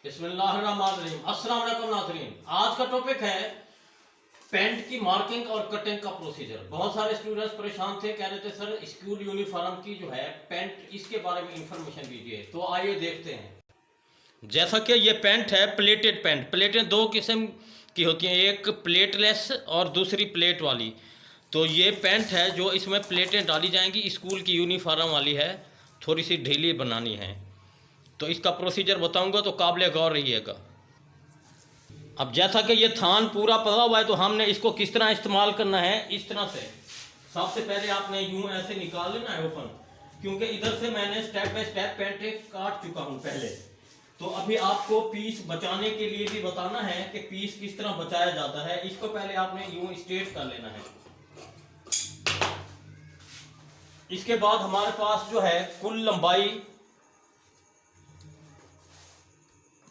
बिस्मिल्लाहिर्रहमानिर्रहीम। अस्सलाम वालेकुम नाज़रीन। आज का टॉपिक है पैंट की मार्किंग और कटिंग का प्रोसीजर। बहुत सारे स्टूडेंट्स परेशान थे, कह रहे थे सर स्कूल यूनिफॉर्म की जो है पैंट, इसके बारे में इंफॉर्मेशन दीजिए। तो आइए देखते हैं। जैसा कि ये पैंट है प्लेटेड पैंट। प्लेटें दो किस्म की होती हैं, एक प्लेटलेस और दूसरी प्लेट वाली। तो ये पैंट है जो इसमें प्लेटें डाली जाएंगी, स्कूल की यूनिफॉर्म वाली है, थोड़ी सी ढीली बनानी है। तो इसका प्रोसीजर बताऊंगा, तो काबिल गौर रहिएगा। अब जैसा कि ये थान पूरा पड़ा हुआ है, तो हमने इसको किस तरह इस्तेमाल करना है, इस तरह से सबसे पहले आपने यूं ऐसे निकाल लेना है ओपन, क्योंकि इधर से मैंने स्टेप बाय स्टेप पैंट काट चुका हूं पहले। तो अभी आपको पीस बचाने के लिए भी बताना है कि पीस किस तरह बचाया जाता है। इसको पहले आपने यूं स्ट्रेट कर लेना है। इसके बाद हमारे पास जो है कुल लंबाई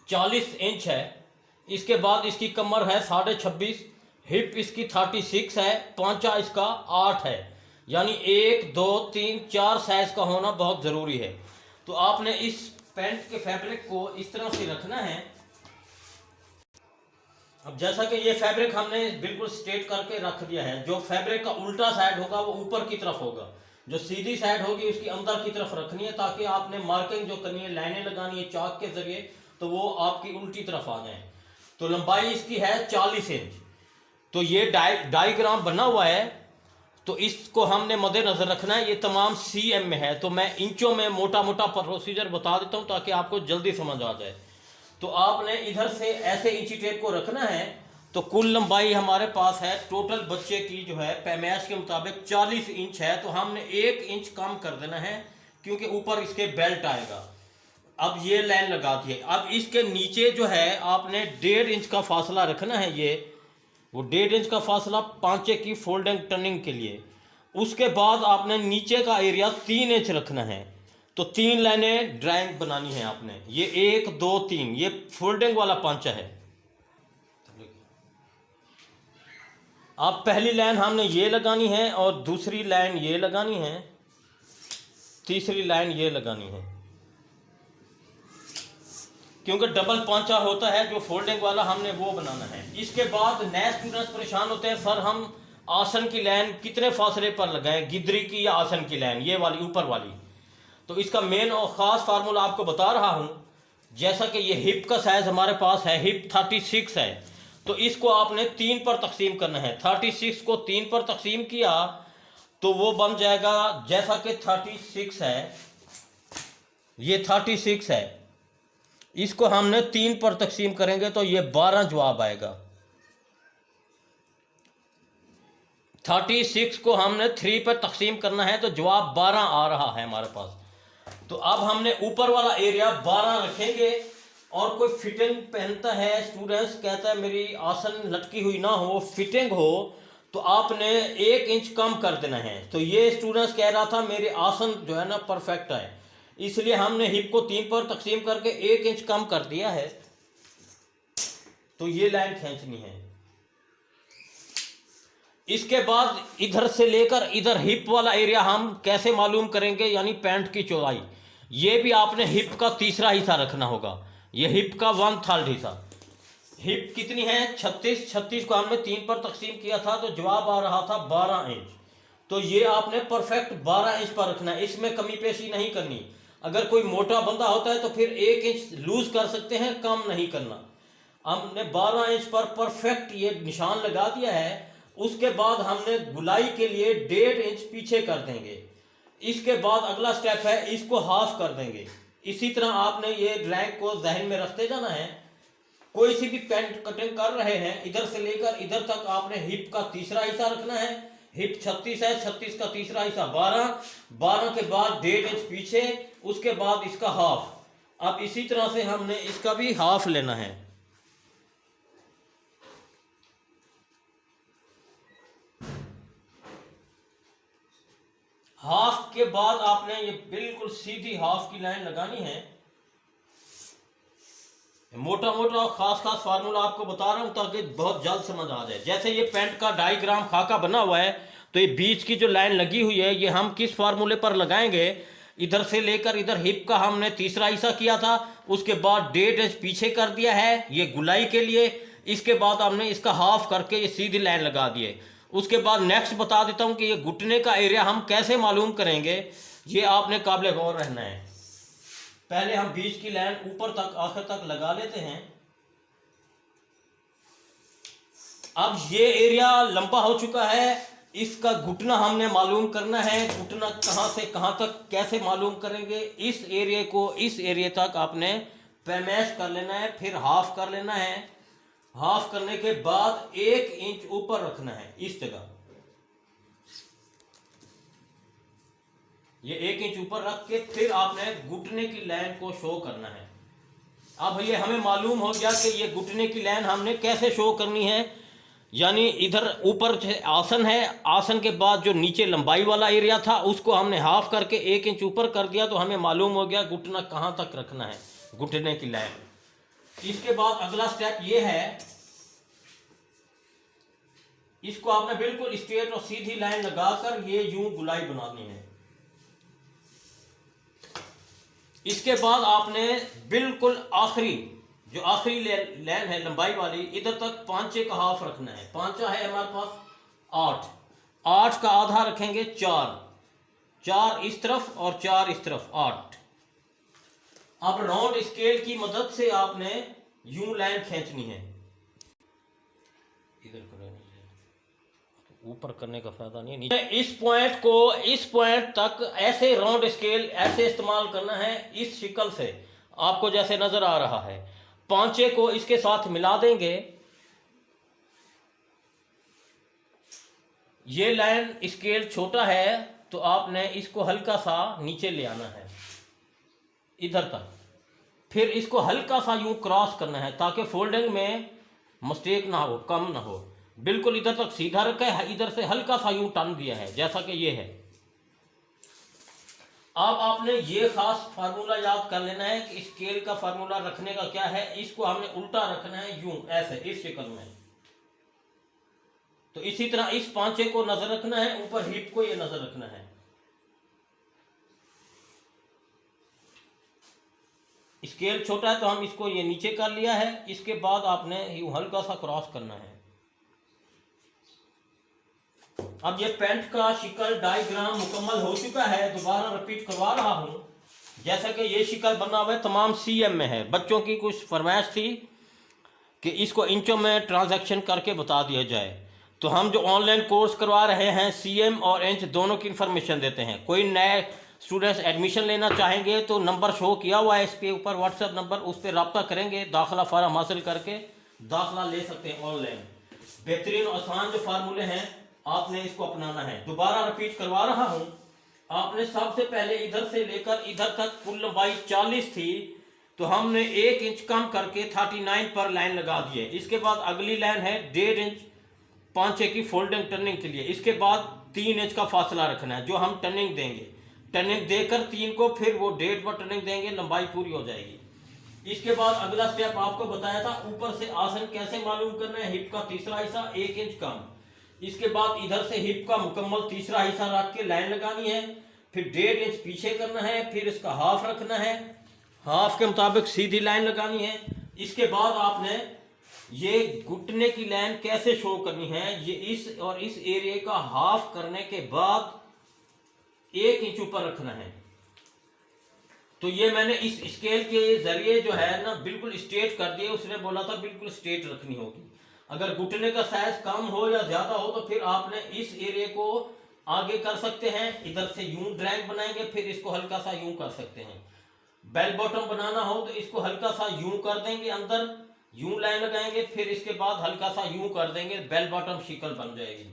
40 इंच है। इसके बाद इसकी कमर है 26.5, हिप इसकी 36 है, पांचा इसका 8 है, यानी 1 2 3 4 साइज का होना बहुत ज़रूरी है। तो आपने इस पैंट के फैब्रिक को इस तरह से रखना है। अब जैसा कि ये फैब्रिक हमने बिल्कुल स्ट्रेट करके रख दिया है, जो फैब्रिक का उल्टा साइड होगा वो ऊपर की तरफ होगा, जो सीधी साइड होगी उसकी अंदर की तरफ रखनी है, ताकि आपने मार्किंग जो करनी है, लाइनें लगानी है चाक के जरिए, तो वो आपकी उल्टी तरफ आ जाए। तो लंबाई इसकी है 40 इंच। तो ये डायग्राम बना हुआ है, तो इसको हमने मद्देनजर रखना है। ये तमाम सीएम में है, तो मैं इंचों में मोटा मोटा प्रोसीजर बता देता हूँ ताकि आपको जल्दी समझ आ जाए। तो आपने इधर से ऐसे इंची टेप को रखना है। तो कुल लंबाई हमारे पास है टोटल बच्चे की जो है पैमाइश के मुताबिक 40 इंच है। तो हमने 1 इंच कम कर देना है, क्योंकि ऊपर इसके बेल्ट आएगा। अब ये लाइन लगा दी है। अब इसके नीचे जो है आपने 1.5 इंच का फासला रखना है। ये वो 1.5 इंच का फासला पांचे की फोल्डिंग टर्निंग के लिए। उसके बाद आपने नीचे का एरिया 3 इंच रखना है। तो 3 लाइनें ड्राइंग बनानी है आपने। ये 1 2 3, ये फोल्डिंग वाला पांचा है। अब पहली लाइन हमने ये लगानी है, और दूसरी लाइन ये लगानी है, तीसरी लाइन ये लगानी है, क्योंकि डबल पांचा होता है जो फोल्डिंग वाला, हमने वो बनाना है। इसके बाद नए स्टूडेंट्स परेशान होते हैं, सर हम आसन की लाइन कितने फासले पर लगाएं, गिदरी की या आसन की लाइन, ये वाली ऊपर वाली। तो इसका मेन और ख़ास फार्मूला आपको बता रहा हूँ। जैसा कि ये हिप का साइज़ हमारे पास है, हिप 36 है, तो इसको आपने 3 पर तकसीम करना है। 36 को 3 पर तकसीम किया तो वो बन जाएगा, जैसा कि 36 है, ये 36 है, इसको हमने 3 पर तकसीम करेंगे तो ये 12 जवाब आएगा। 36 को हमने 3 पर तकसीम करना है तो जवाब 12 आ रहा है हमारे पास। तो अब हमने ऊपर वाला एरिया 12 रखेंगे। और कोई फिटिंग पहनता है, स्टूडेंट्स कहता है मेरी आसन लटकी हुई ना हो, फिटिंग हो, तो आपने 1 इंच कम कर देना है। तो ये स्टूडेंट्स कह रहा था मेरे आसन जो है ना परफेक्ट है, इसलिए हमने हिप को 3 पर तकसीम करके 1 इंच कम कर दिया है। तो ये लाइन खींचनी है। इसके बाद इधर से लेकर इधर हिप वाला एरिया हम कैसे मालूम करेंगे, यानी पैंट की चौड़ाई। ये भी आपने हिप का तीसरा हिस्सा रखना होगा। ये हिप का 1/3 हिस्सा। हिप कितनी है 36 को हमने 3 पर तकसीम किया था, तो जवाब आ रहा था 12 इंच। तो ये आपने परफेक्ट 12 इंच पर रखना है, इसमें कमी पेशी नहीं करनी। अगर कोई मोटा बंदा होता है तो फिर 1 इंच लूज कर सकते हैं, कम नहीं करना। हमने 12 इंच पर परफेक्ट ये निशान लगा दिया है। उसके बाद हमने गुलाई के लिए 1.5 इंच पीछे कर देंगे। इसके बाद अगला स्टेप है, इसको हाफ कर देंगे। इसी तरह आपने ये ड्राइंग को जहन में रखते जाना है। कोई सी भी पैंट कटिंग कर रहे हैं, इधर से लेकर इधर तक आपने हिप का तीसरा हिस्सा रखना है। हिप 36 है, 36 का तीसरा हिस्सा 12, 12 के बाद 1.5 इंच पीछे, उसके बाद इसका हाफ। अब इसी तरह से हमने इसका भी हाफ लेना है। हाफ के बाद आपने ये बिल्कुल सीधी हाफ की लाइन लगानी है। मोटा मोटा और खास खास फार्मूला आपको बता रहा हूं ताकि बहुत जल्द समझ आ जाए। जैसे ये पैंट का डायग्राम खाका बना हुआ है, तो ये बीच की जो लाइन लगी हुई है ये हम किस फार्मूले पर लगाएंगे, इधर से लेकर इधर हिप का हमने तीसरा हिस्सा किया था, उसके बाद 1.5 इंच पीछे कर दिया है ये गुलाई के लिए। इसके बाद हमने इसका हाफ करके ये सीधी लाइन लगा दी है। उसके बाद नेक्स्ट बता देता हूँ कि ये घुटने का एरिया हम कैसे मालूम करेंगे, ये आपने काबिल गौर रहना है। पहले हम बीच की लाइन ऊपर तक आखिर तक लगा लेते हैं। अब ये एरिया लंबा हो चुका है, इसका घुटना हमने मालूम करना है। घुटना कहाँ से कहाँ तक कैसे मालूम करेंगे, इस एरिया को इस एरिया तक आपने पैमैश कर लेना है, फिर हाफ कर लेना है। हाफ करने के बाद 1 इंच ऊपर रखना है इस जगह, ये 1 इंच ऊपर रख के फिर आपने घुटने की लाइन को शो करना है। अब ये हमें मालूम हो गया कि ये घुटने की लाइन हमने कैसे शो करनी है। यानी इधर ऊपर आसन है, आसन के बाद जो नीचे लंबाई वाला एरिया था उसको हमने हाफ करके 1 इंच ऊपर कर दिया, तो हमें मालूम हो गया घुटना कहाँ तक रखना है, घुटने की लाइन। इसके बाद अगला स्टेप ये है, इसको आपने बिल्कुल स्ट्रेट और सीधी लाइन लगाकर ये यूं गुलाई बनानी है। इसके बाद आपने बिल्कुल आखिरी जो आखिरी लाइन है लंबाई वाली, इधर तक पांचे का हाफ रखना है। पांचा है हमारे पास 8, 8 का आधा रखेंगे 4, 4 इस तरफ और 4 इस तरफ, 8। अब राउंड स्केल की मदद से आपने यूं लाइन खींचनी है। इधर ऊपर करने का फायदा नहीं है, नीचे इस पॉइंट को इस पॉइंट तक ऐसे राउंड स्केल ऐसे इस्तेमाल करना है, इस शिकल से आपको जैसे नजर आ रहा है। पांचे को इसके साथ मिला देंगे, ये लाइन स्केल छोटा है तो आपने इसको हल्का सा नीचे ले आना है इधर तक, फिर इसको हल्का सा यूं क्रॉस करना है ताकि फोल्डिंग में मिस्टेक ना हो, कम ना हो। बिल्कुल इधर तक सीधा रखा है, इधर से हल्का सा यूं टर्न दिया है जैसा कि ये है। अब आपने ये खास फार्मूला याद कर लेना है कि स्केल का फार्मूला रखने का क्या है। इसको हमने उल्टा रखना है यूं, ऐसे इस शक्ल में। तो इसी तरह इस पांचे को नजर रखना है, ऊपर हिप को ये नजर रखना है। स्केल छोटा है तो हम इसको ये नीचे कर लिया है। इसके बाद आपने यूं हल्का सा क्रॉस करना है। अब ये पेंट का शिकल डायग्राम मुकम्मल हो चुका है, दोबारा रिपीट करवा रहा हूं। जैसा कि ये शिकल बना हुआ है तमाम सीएम में है। बच्चों की कुछ फरमाइश थी कि इसको इंचों में ट्रांजैक्शन करके बता दिया जाए, तो हम जो ऑनलाइन कोर्स करवा रहे हैं सीएम और इंच दोनों की इंफॉर्मेशन देते हैं। कोई नए स्टूडेंट्स एडमिशन लेना चाहेंगे तो नंबर शो किया हुआ है इसके ऊपर, व्हाट्सएप नंबर, उस पर रब्ता करेंगे, दाखिला फार्म हासिल करके दाखिला ले सकते हैं ऑनलाइन। बेहतरीन आसान जो फार्मूले हैं आपने इसको अपनाना है। दोबारा रिपीट करवा रहा हूं। आपने सबसे पहले इधर से लेकर इधर तक कुल लंबाई 40 थी, तो हमने 1 इंच कम करके 39 पर लाइन लगा दी है। इसके बाद अगली लाइन है 1.5 इंच पांचे की फोल्डिंग टर्निंग के लिए। इसके बाद 3 इंच का फासला रखना है जो हम टर्निंग देंगे। टर्निंग देकर 3 को फिर वो 1.5 पर टर्निंग देंगे, लंबाई पूरी हो जाएगी। इसके बाद अगला स्टेप आपको बताया था ऊपर से आसन कैसे मालूम करना है। हिप का तीसरा हिस्सा 1 इंच कम। इसके बाद इधर से हिप का मुकम्मल तीसरा हिस्सा रख के लाइन लगानी है, फिर 1.5 इंच पीछे करना है, फिर इसका हाफ रखना है, हाफ के मुताबिक सीधी लाइन लगानी है। इसके बाद आपने ये घुटने की लाइन कैसे शो करनी है, ये इस और इस एरिया का हाफ करने के बाद 1 इंच ऊपर रखना है। तो ये मैंने इस स्केल के जरिए जो है ना बिल्कुल स्ट्रेट कर दिया। उसने बोला था बिल्कुल स्ट्रेट रखनी होगी। अगर घुटने का साइज कम हो या ज्यादा हो तो फिर आपने इस एरिया को आगे कर सकते हैं, इधर से यूं ड्रैग बनाएंगे, फिर इसको हल्का सा यूं कर सकते हैं। बेल बॉटम बनाना हो तो इसको हल्का सा यूं कर देंगे, अंदर यूं लाइन लगाएंगे, फिर इसके बाद हल्का सा यूं कर देंगे, बेल बॉटम शिकल बन जाएगी।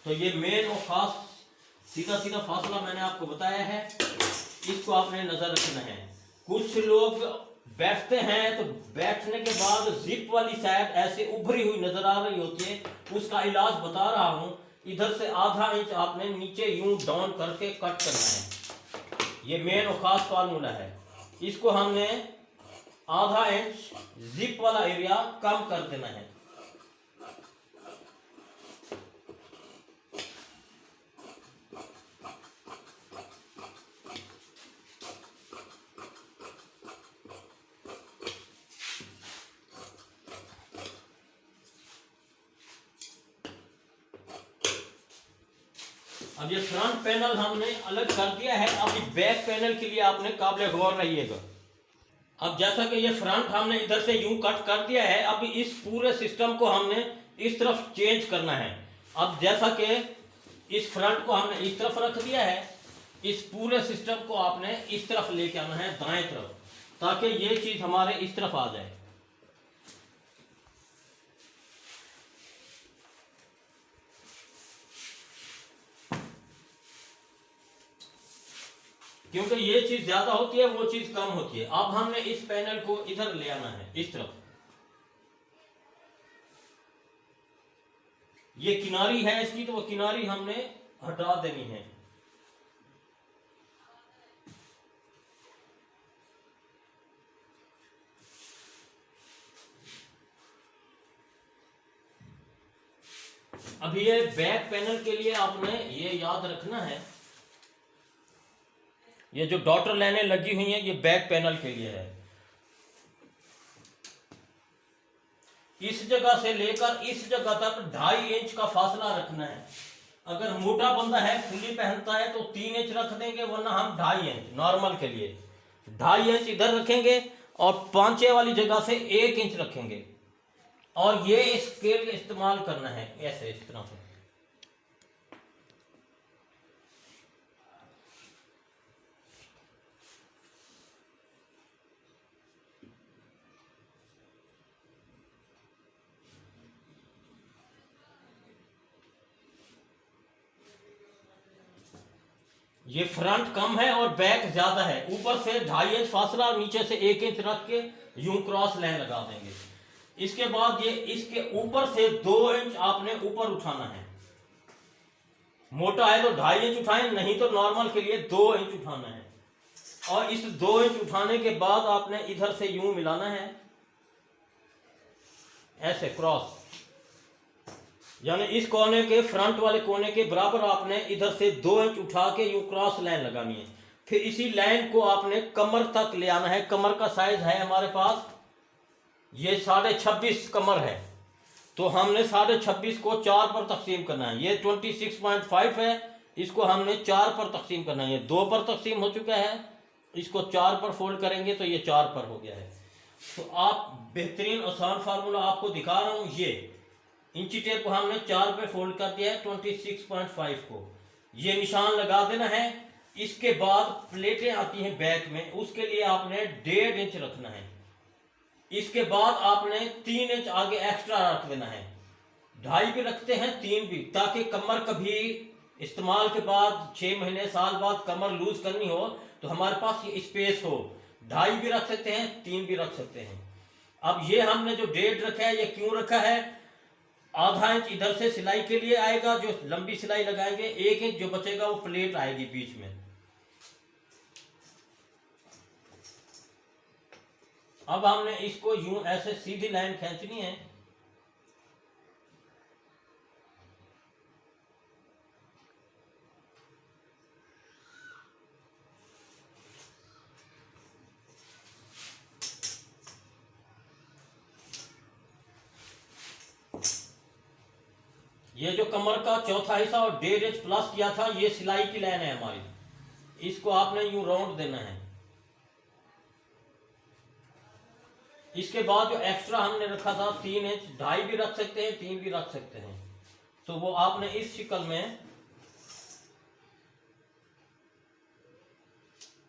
तो ये मेन और खास सीधा सीधा फासला मैंने आपको बताया है, इसको आपने नजर रखना है। कुछ लोग बैठते हैं तो बैठने के बाद जिप वाली साइड ऐसे उभरी हुई नजर आ रही होती है, उसका इलाज बता रहा हूं। इधर से आधा इंच आपने नीचे यूं डाउन करके कट करना है। ये मेन और खास फार्मूला है। इसको हमने आधा इंच जिप वाला एरिया कम कर देना है। अब ये फ्रंट पैनल हमने अलग कर दिया है। अब ये बैक पैनल के लिए आपने काबिल गौर रहिएगा। अब जैसा कि ये फ्रंट हमने इधर से यूं कट कर दिया है, अब इस पूरे सिस्टम को हमने इस तरफ चेंज करना है। अब जैसा कि इस फ्रंट को हमने इस तरफ रख दिया है, इस पूरे सिस्टम को आपने इस तरफ लेके आना है, दाएं तरफ, ताकि ये चीज हमारे इस तरफ आ जाए। क्योंकि ये चीज ज्यादा होती है, वो चीज कम होती है। अब हमने इस पैनल को इधर ले आना है, इस तरफ। ये किनारी है इसकी, तो वो किनारी हमने हटा देनी है। अब ये बैक पैनल के लिए आपने ये याद रखना है, ये जो डॉटर लाइनें लगी हुई हैं, ये बैक पैनल के लिए है। इस जगह से लेकर इस जगह तक 2.5 इंच का फासला रखना है। अगर मोटा बंदा है, फुल्ली पहनता है, तो 3 इंच रख देंगे, वरना हम 2.5 इंच नॉर्मल के लिए 2.5 इंच इधर रखेंगे और पांचे वाली जगह से 1 इंच रखेंगे। और ये स्केल का इस्तेमाल करना है, ऐसे इस तरह से। ये फ्रंट कम है और बैक ज्यादा है, ऊपर से 2.5 इंच फासला और नीचे से 1 इंच रख के यूं क्रॉस लाइन लगा देंगे। इसके बाद ये इसके ऊपर से 2 इंच आपने ऊपर उठाना है। मोटा है तो 2.5 इंच उठाएं, नहीं तो नॉर्मल के लिए 2 इंच उठाना है। और इस 2 इंच उठाने के बाद आपने इधर से यूं मिलाना है, ऐसे क्रॉस, यानी इस कोने के फ्रंट वाले कोने के बराबर आपने इधर से 2 इंच उठा के यूं क्रॉस लाइन लगानी है। फिर इसी लाइन को आपने कमर तक ले आना है। कमर का साइज है हमारे पास, ये 26.5 कमर है, तो हमने 26.5 को 4 पर तकसीम करना है। ये 26.5 है, इसको हमने 4 पर तकसीम करना है। ये 2 पर तकसीम हो चुका है, इसको 4 पर फोल्ड करेंगे तो ये 4 पर हो गया है। तो आप बेहतरीन आसान फार्मूला आपको दिखा रहा हूं। ये इंची टेप को हमने 4 पे फोल्ड कर दिया है 26.5 को, ये निशान लगा देना है। इसके बाद प्लेटें आती हैं बैक में, उसके लिए आपने 1.5 इंच रखना है। इसके बाद आपने 3 इंच आगे एक्स्ट्रा रख देना है। 2.5 भी रखते हैं, 3 भी, ताकि कमर कभी इस्तेमाल के बाद 6 महीने साल बाद कमर लूज करनी हो तो हमारे पास ये स्पेस हो। 2.5 भी रख सकते हैं, 3 भी रख सकते हैं। अब ये हमने जो 1.5 रखा है, ये क्यों रखा है? आधा इंच इधर से सिलाई के लिए आएगा, जो लंबी सिलाई लगाएंगे। 1 इंच जो बचेगा वो प्लेट आएगी बीच में। अब हमने इसको यूं ऐसे सीधी लाइन खींचनी है। ये जो कमर का चौथा हिस्सा और 1.5 इंच प्लस किया था, ये सिलाई की लाइन है हमारी। इसको आपने यूं राउंड देना है। इसके बाद जो एक्स्ट्रा हमने रखा था 3 इंच, 2.5 भी रख सकते हैं, 3 भी रख सकते हैं, तो वो आपने इस शिकल में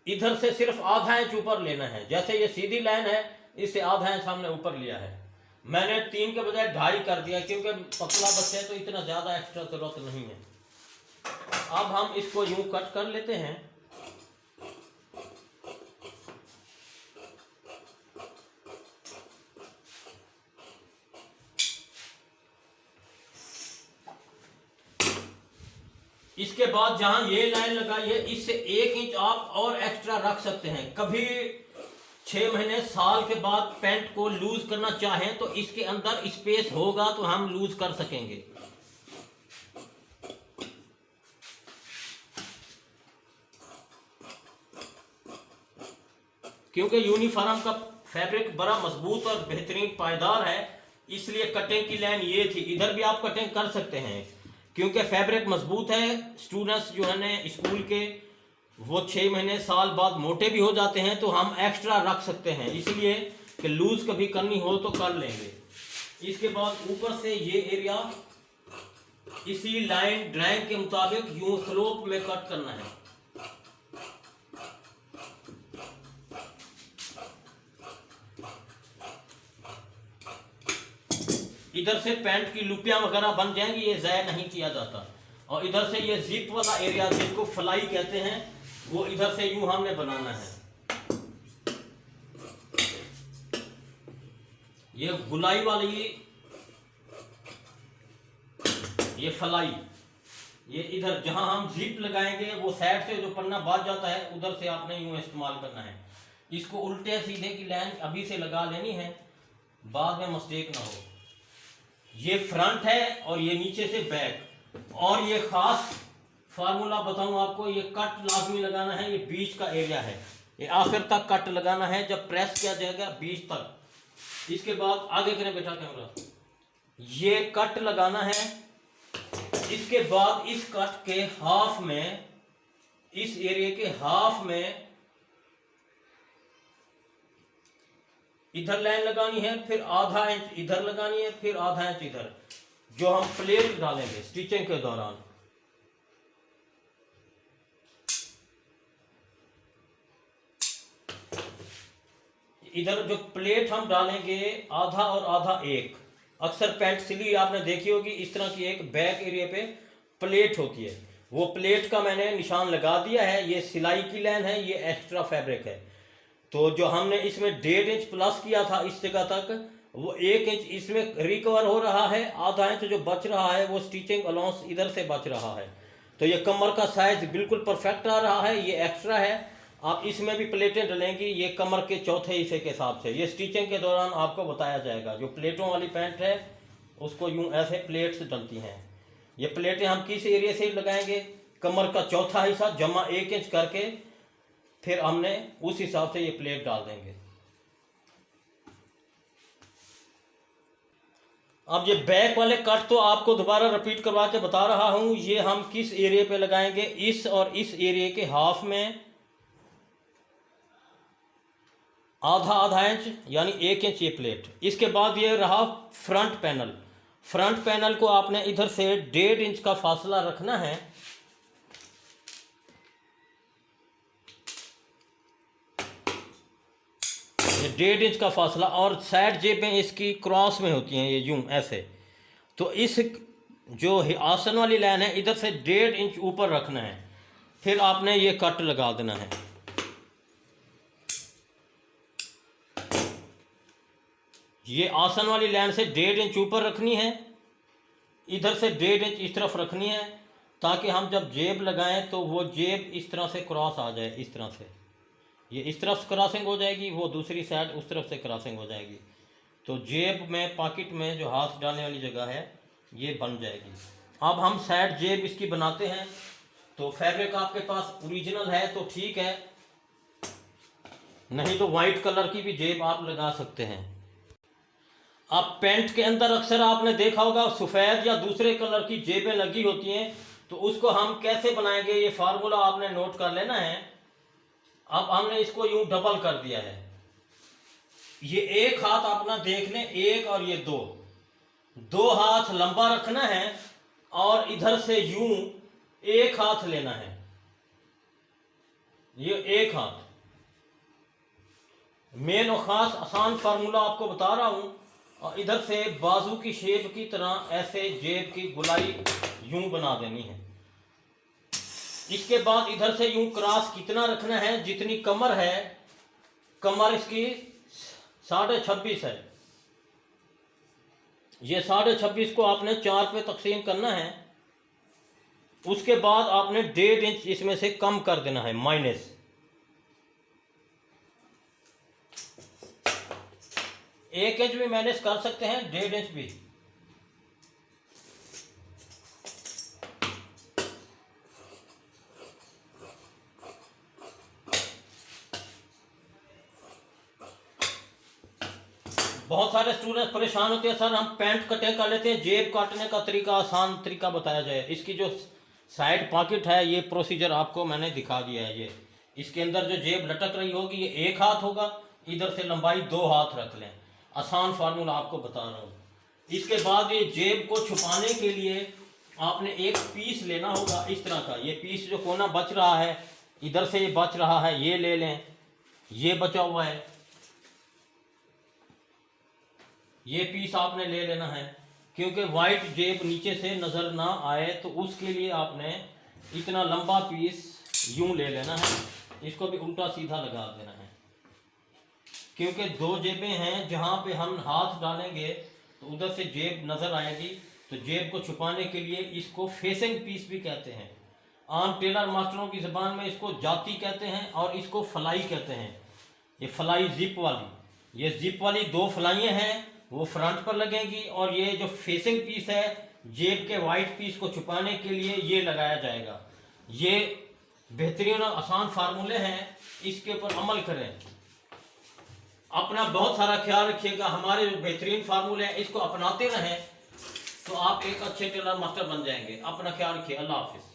इधर से सिर्फ आधा इंच ऊपर लेना है। जैसे ये सीधी लाइन है, इससे आधा इंच हमने ऊपर लिया है। मैंने 3 के बजाय 2.5 कर दिया, क्योंकि पतला बच्चा है तो इतना ज्यादा एक्स्ट्रा जरूरत नहीं है। अब हम इसको यूं कट कर लेते हैं। इसके बाद जहां ये लाइन लगाई है, इससे 1 इंच आप और एक्स्ट्रा रख सकते हैं। कभी 6 महीने साल के बाद पैंट को लूज करना चाहें तो इसके अंदर स्पेस होगा तो हम लूज कर सकेंगे। क्योंकि यूनिफॉर्म का फैब्रिक बड़ा मजबूत और बेहतरीन पायदार है, इसलिए कटिंग की लाइन ये थी। इधर भी आप कटिंग कर सकते हैं, क्योंकि फैब्रिक मजबूत है। स्टूडेंट्स जो है ना स्कूल के, वो 6 महीने साल बाद मोटे भी हो जाते हैं, तो हम एक्स्ट्रा रख सकते हैं, इसलिए कि लूज कभी करनी हो तो कर लेंगे। इसके बाद ऊपर से ये एरिया इसी लाइन ड्राइंग के मुताबिक यूं स्लोप में कट करना है। इधर से पैंट की लुपियां वगैरह बन जाएंगी, ये ज़ाया नहीं किया जाता। और इधर से ये जिप वाला एरिया जिसको फ्लाई कहते हैं, वो इधर से यूं हमने बनाना है। ये गुलाई वाली, ये फ्लाई, ये इधर जहां हम जिप लगाएंगे वो साइड से जो पन्ना बाज जाता है उधर से आपने यूं इस्तेमाल करना है। इसको उल्टे सीधे की लाइन अभी से लगा लेनी है, बाद में मिस्टेक ना हो। ये फ्रंट है और ये नीचे से बैक। और ये खास फार्मूला बताऊं आपको, ये कट लाजमी लगाना है। ये बीच का एरिया है, ये आखिर तक कट लगाना है, जब प्रेस किया जाएगा बीच तक। इसके बाद आगे करें बेटा कैमरा, ये कट लगाना है। इसके बाद इस कट के हाफ में, इस एरिया के हाफ में इधर लाइन लगानी है, फिर आधा इंच इधर लगानी है, फिर आधा इंच इधर, जो हम प्लेट डालेंगे स्टिचिंग के दौरान। इधर जो प्लेट हम डालेंगे आधा और आधा एक। अक्सर पैंट सिली आपने देखी होगी, इस तरह की एक बैक एरिया पे प्लेट होती है, वो प्लेट का मैंने निशान लगा दिया है। ये सिलाई की लाइन है, ये एक्स्ट्रा फैब्रिक है। तो जो हमने इसमें 1.5 इंच प्लस किया था इस जगह तक, वो 1 इंच इसमें रिकवर हो रहा है। आधा इंच जो बच रहा है वो स्टिचिंग अलाउंस इधर से बच रहा है। तो ये कमर का साइज बिल्कुल परफेक्ट आ रहा है, ये एक्स्ट्रा है। आप इसमें भी प्लेटें डलेंगी, ये कमर के चौथे हिस्से के हिसाब से। ये स्टिचिंग के दौरान आपको बताया जाएगा। जो प्लेटों वाली पैंट है उसको यूं ऐसे प्लेट्स डलती हैं। ये प्लेटें हम किस एरिया से लगाएंगे, कमर का चौथा हिस्सा जमा 1 इंच करके, फिर हमने उस हिसाब से ये प्लेट डाल देंगे। अब ये बैक वाले कट तो आपको दोबारा रिपीट करवा के बता रहा हूं। ये हम किस एरिया पे लगाएंगे, इस और इस एरिया के हाफ में आधा आधा इंच यानी 1 इंच ये प्लेट। इसके बाद ये रहा फ्रंट पैनल। फ्रंट पैनल को आपने इधर से 1.5 इंच का फासला रखना है। ये 1.5 इंच का फासला, और साइड जेबें इसकी क्रॉस में होती हैं, ये यूं ऐसे। तो इस जो आसन वाली लाइन है इधर से 1.5 इंच ऊपर रखना है, फिर आपने ये कट लगा देना है। ये आसन वाली लाइन से 1.5 इंच ऊपर रखनी है, इधर से 1.5 इंच इस तरफ रखनी है, ताकि हम जब जेब लगाएं तो वो जेब इस तरह से क्रॉस आ जाए। इस तरह से ये इस तरफ क्रॉसिंग हो जाएगी, वो दूसरी साइड उस तरफ से क्रॉसिंग हो जाएगी। तो जेब में पॉकेट में जो हाथ डालने वाली जगह है ये बन जाएगी। अब हम साइड जेब इसकी बनाते हैं। तो फैब्रिक आपके पास ओरिजिनल है तो ठीक है, नहीं तो वाइट कलर की भी जेब आप लगा सकते हैं। अब पैंट के अंदर अक्सर आपने देखा होगा सफ़ेद या दूसरे कलर की जेबें लगी होती हैं, तो उसको हम कैसे बनाएंगे ये फार्मूला आपने नोट कर लेना है। अब हमने इसको यूं डबल कर दिया है। ये एक हाथ अपना देख लें, एक और ये दो हाथ लंबा रखना है और इधर से यूं एक हाथ लेना है। ये एक हाथ, मेन और खास आसान फार्मूला आपको बता रहा हूं। और इधर से बाजू की शेप की तरह ऐसे जेब की गुलाई यूं बना देनी है। इसके बाद इधर से यूं क्रॉस कितना रखना है, जितनी कमर है, कमर इसकी 26.5 है। ये 26.5 को आपने 4 पे तकसीम करना है। उसके बाद आपने 1.5 इंच इसमें से कम कर देना है, माइनस। एक इंच भी माइनस कर सकते हैं, 1.5 इंच भी। बहुत सारे स्टूडेंट्स परेशान होते हैं, सर हम पैंट कटिंग कर लेते हैं, जेब काटने का तरीका, आसान तरीका बताया जाए। इसकी जो साइड पॉकेट है, ये प्रोसीजर आपको मैंने दिखा दिया है। ये इसके अंदर जो जेब लटक रही होगी, ये एक हाथ होगा, इधर से लंबाई 2 हाथ रख लें। आसान फार्मूला आपको बता रहा हूँ। इसके बाद ये जेब को छुपाने के लिए आपने एक पीस लेना होगा इस तरह का। ये पीस जो कोना बच रहा है, इधर से ये बच रहा है, ये ले लें। ये बचा हुआ है, ये पीस आपने ले लेना है, क्योंकि वाइट जेब नीचे से नज़र ना आए, तो उसके लिए आपने इतना लंबा पीस यूं ले लेना है। इसको भी उल्टा सीधा लगा देना है, क्योंकि 2 जेबें हैं, जहां पे हम हाथ डालेंगे तो उधर से जेब नज़र आएगी। तो जेब को छुपाने के लिए इसको फेसिंग पीस भी कहते हैं। आम टेलर मास्टरों की ज़बान में इसको जाती कहते हैं और इसको फलाई कहते हैं। ये फलाई जिप वाली, ये जिप वाली 2 फलाइयाँ हैं, वो फ्रंट पर लगेंगी, और ये जो फेसिंग पीस है जेब के वाइट पीस को छुपाने के लिए, ये लगाया जाएगा। ये बेहतरीन और आसान फार्मूले हैं, इसके ऊपर अमल करें। अपना बहुत सारा ख्याल रखिएगा। हमारे जो बेहतरीन फार्मूले हैं, इसको अपनाते रहें तो आप एक अच्छे टेलर मास्टर बन जाएंगे। अपना ख्याल रखिए। अल्लाह हाफिज़।